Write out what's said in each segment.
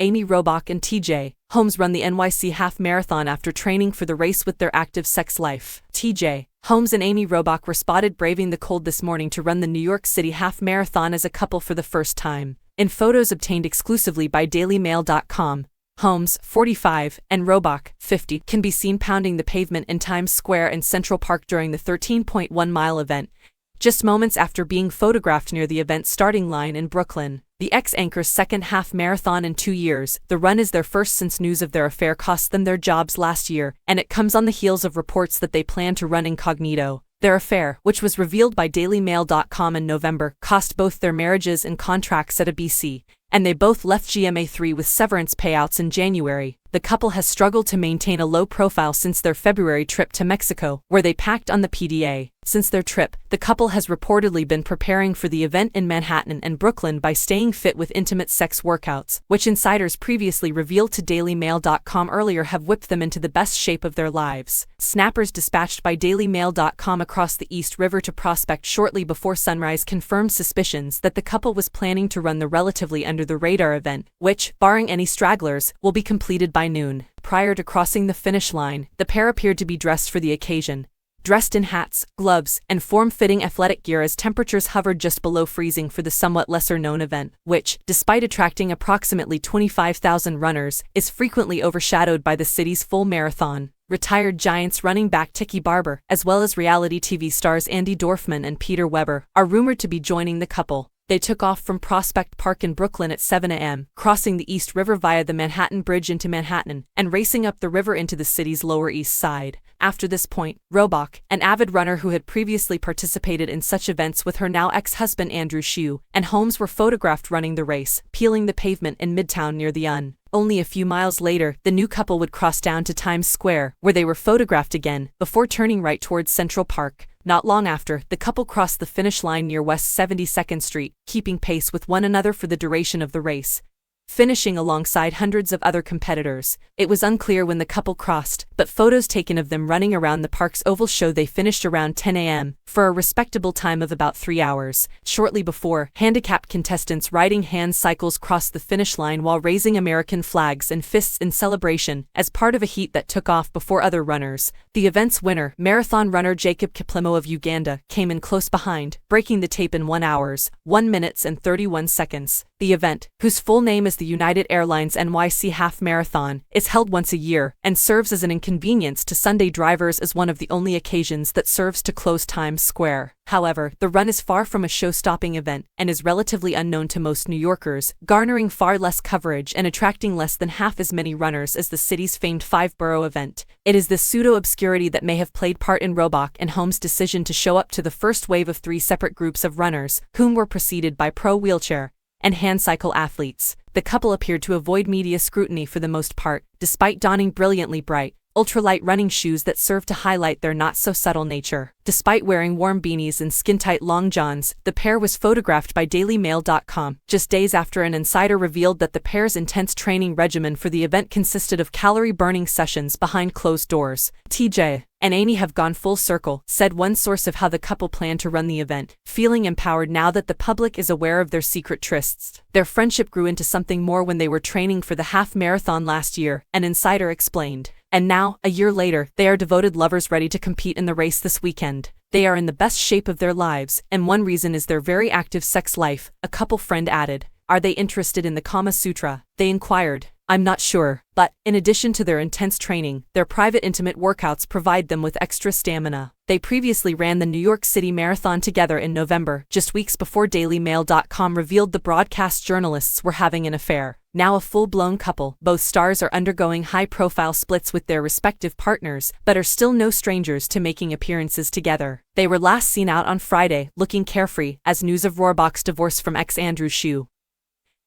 Amy Robach and TJ Holmes run the NYC half marathon after training for the race with their active sex life. TJ Holmes and Amy Robach were spotted braving the cold this morning to run the New York City half marathon as a couple for the first time. In photos obtained exclusively by DailyMail.com, Holmes, 45, and Robach, 50, can be seen pounding the pavement in Times Square and Central Park during the 13.1-mile event, just moments after being photographed near the event's starting line in Brooklyn. The ex-anchor's second half marathon in 2 years, the run is their first since news of their affair cost them their jobs last year, and it comes on the heels of reports that they plan to run incognito. Their affair, which was revealed by DailyMail.com in November, cost both their marriages and contracts at ABC, and they both left GMA3 with severance payouts in January. The couple has struggled to maintain a low profile since their February trip to Mexico, where they packed on the PDA. Since their trip, the couple has reportedly been preparing for the event in Manhattan and Brooklyn by staying fit with intimate sex workouts, which insiders previously revealed to DailyMail.com earlier have whipped them into the best shape of their lives. Snappers dispatched by DailyMail.com across the East River to Prospect shortly before sunrise confirmed suspicions that the couple was planning to run the relatively under-the-radar event, which, barring any stragglers, will be completed by noon. Prior to crossing the finish line, the pair appeared to be dressed for the occasion, dressed in hats, gloves, and form-fitting athletic gear as temperatures hovered just below freezing for the somewhat lesser-known event, which, despite attracting approximately 25,000 runners, is frequently overshadowed by the city's full marathon. Retired Giants running back Tiki Barber, as well as reality TV stars Andy Dorfman and Peter Weber, are rumored to be joining the couple. They took off from Prospect Park in Brooklyn at 7 a.m., crossing the East River via the Manhattan Bridge into Manhattan, and racing up the river into the city's Lower East Side. After this point, Robach, an avid runner who had previously participated in such events with her now ex-husband Andrew Shue, and Holmes were photographed running the race, peeling the pavement in Midtown near the UN. Only a few miles later, the new couple would cross down to Times Square, where they were photographed again, before turning right towards Central Park. Not long after, the couple crossed the finish line near West 72nd Street, keeping pace with one another for the duration of the race, finishing alongside hundreds of other competitors. It was unclear when the couple crossed, but photos taken of them running around the park's oval show they finished around 10 a.m., for a respectable time of about 3 hours. Shortly before, handicapped contestants riding hand cycles crossed the finish line while raising American flags and fists in celebration, as part of a heat that took off before other runners. The event's winner, marathon runner Jacob Kiplimo of Uganda, came in close behind, breaking the tape in 1 hour, 1 minute and 31 seconds. The event, whose full name is the United Airlines NYC Half Marathon, is held once a year, and serves as an inconvenience to Sunday drivers as one of the only occasions that serves to close Times Square. However, the run is far from a show-stopping event, and is relatively unknown to most New Yorkers, garnering far less coverage and attracting less than half as many runners as the city's famed five-borough event. It is this pseudo-obscurity that may have played part in Robach and Holmes' decision to show up to the first wave of 3 separate groups of runners, whom were preceded by pro wheelchair and hand cycle athletes. The couple appeared to avoid media scrutiny for the most part, despite donning brilliantly bright, ultralight running shoes that served to highlight their not-so-subtle nature. Despite wearing warm beanies and skin-tight long johns, the pair was photographed by DailyMail.com, just days after an insider revealed that the pair's intense training regimen for the event consisted of calorie-burning sessions behind closed doors. TJ and Amy have gone full circle, said one source of how the couple planned to run the event, feeling empowered now that the public is aware of their secret trysts. Their friendship grew into something more when they were training for the half marathon last year, an insider explained. And now, a year later, they are devoted lovers ready to compete in the race this weekend. They are in the best shape of their lives, and one reason is their very active sex life, a couple friend added. Are they interested in the Kama Sutra? They inquired. I'm not sure, but, in addition to their intense training, their private intimate workouts provide them with extra stamina. They previously ran the New York City Marathon together in November, just weeks before DailyMail.com revealed the broadcast journalists were having an affair. Now a full-blown couple, both stars are undergoing high-profile splits with their respective partners, but are still no strangers to making appearances together. They were last seen out on Friday, looking carefree, as news of Rohrbach's divorce from ex-Andrew Shue,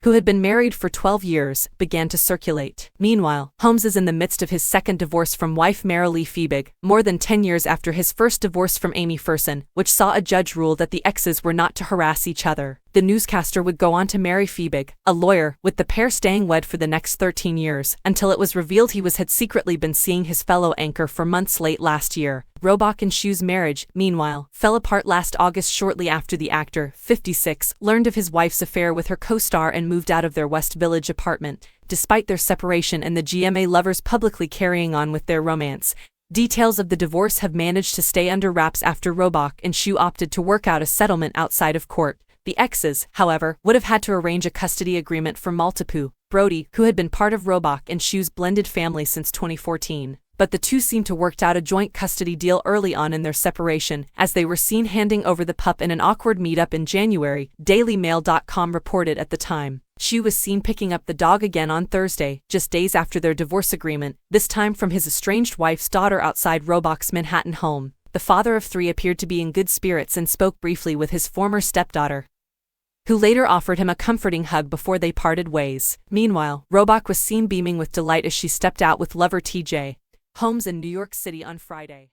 who had been married for 12 years, began to circulate. Meanwhile, Holmes is in the midst of his second divorce from wife Marilee Fiebig, more than 10 years after his first divorce from Amy Ferson, which saw a judge rule that the exes were not to harass each other. The newscaster would go on to marry Fiebig, a lawyer, with the pair staying wed for the next 13 years, until it was revealed he had secretly been seeing his fellow anchor for months late last year. Robach and Shue's marriage, meanwhile, fell apart last August shortly after the actor, 56, learned of his wife's affair with her co-star and moved out of their West Village apartment. despite their separation and the GMA lovers publicly carrying on with their romance. Details of the divorce have managed to stay under wraps after Robach and Shu opted to work out a settlement outside of court. The exes, however, would have had to arrange a custody agreement for Maltipoo, Brody, who had been part of Robach and Shu's blended family since 2014. But the two seemed to work out a joint custody deal early on in their separation, as they were seen handing over the pup in an awkward meetup in January, DailyMail.com reported at the time. Shu was seen picking up the dog again on Thursday, just days after their divorce agreement, this time from his estranged wife's daughter outside Robach's Manhattan home. The father of three appeared to be in good spirits and spoke briefly with his former stepdaughter, who later offered him a comforting hug before they parted ways. Meanwhile, Robach was seen beaming with delight as she stepped out with lover TJ Holmes in New York City on Friday.